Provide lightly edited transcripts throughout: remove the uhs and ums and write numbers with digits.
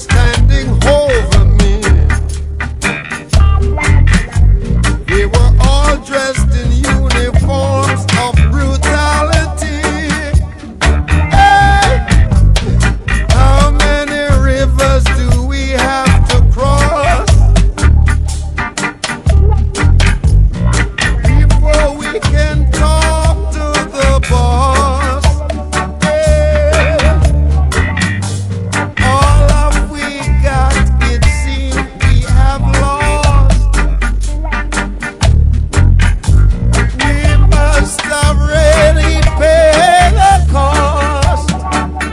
standing over me. They were all dressed in uniforms of brutality. Hey! How many rivers do we have to cross before we can talk to the boss? Yeah. All of we got, it seems we have lost. We must have really paid the cost.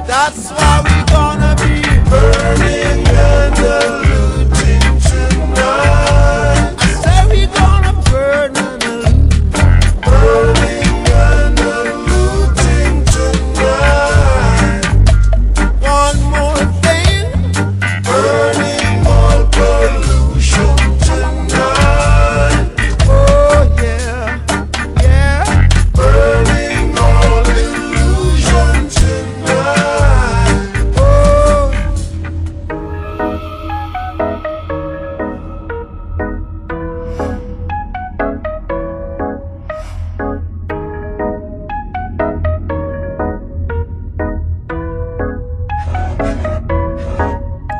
That's why we gonna be burning and looting tonight. I said we gonna burn and loot. Burning and looting tonight. One more thing. Burning all pollution tonight. Oh yeah, yeah. Burning all illusion tonight. Oh.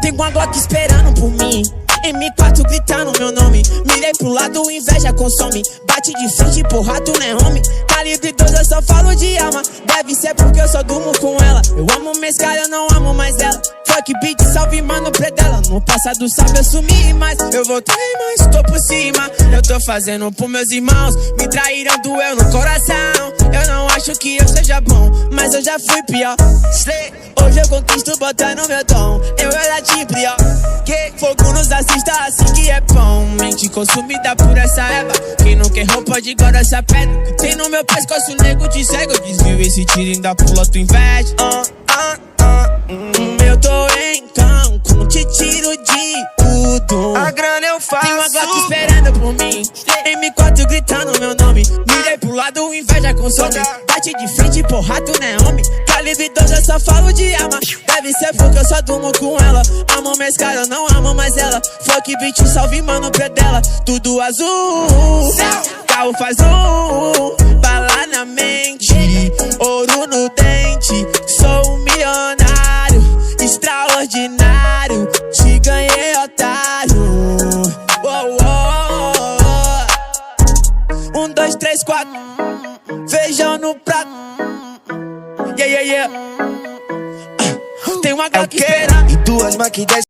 Tem uma Glock esperando por mim, M4 gritando meu nome. Mirei pro lado, inveja consome. Bate de frente, porra, tu não é homem. Calibre 12, eu só falo de alma. Deve ser porque eu só durmo com ela. Eu amo mescal, eu não amo mais ela. Fuck beat, salve mano predela. No passado sabe eu sumi, mas eu voltei, mas tô por cima. Eu tô fazendo por meus irmãos. Me traíram, doeu no coração. Eu não acho que eu seja bom, mas eu já fui pior. Slay, hoje eu conquisto botando meu tom. Eu era de pior. Que fogo nos assista, assim que é bom. Mente consumida por essa erva. Quem não quer roupa de guarda essa pedra. Que tem no meu pescoço, nego de cego. Eu desvio esse tiro, ainda pula, tu investe. Eu tô então com te tiro de tudo. A grana eu faço. Tem uma Glock esperando por mim, M4 gritando meu nome. Mirei pro lado, inveja consome. Bate de frente, porra, tu não é homem. Calibre 12, eu só falo de arma. Deve ser porque eu só durmo com ela. Amo mescal, eu não amo mais ela. Fuck beat, salve mano predela. Tudo azul, carro faz bala na mente, ouro no dente. Sou um milionário, extraordinário. Te ganhei, otário. Oh, oh, oh. 1, 2, 3, 4. Feijão no prato. Yeah, yeah, yeah. Tem uma Glock esperando. E duas Mac 10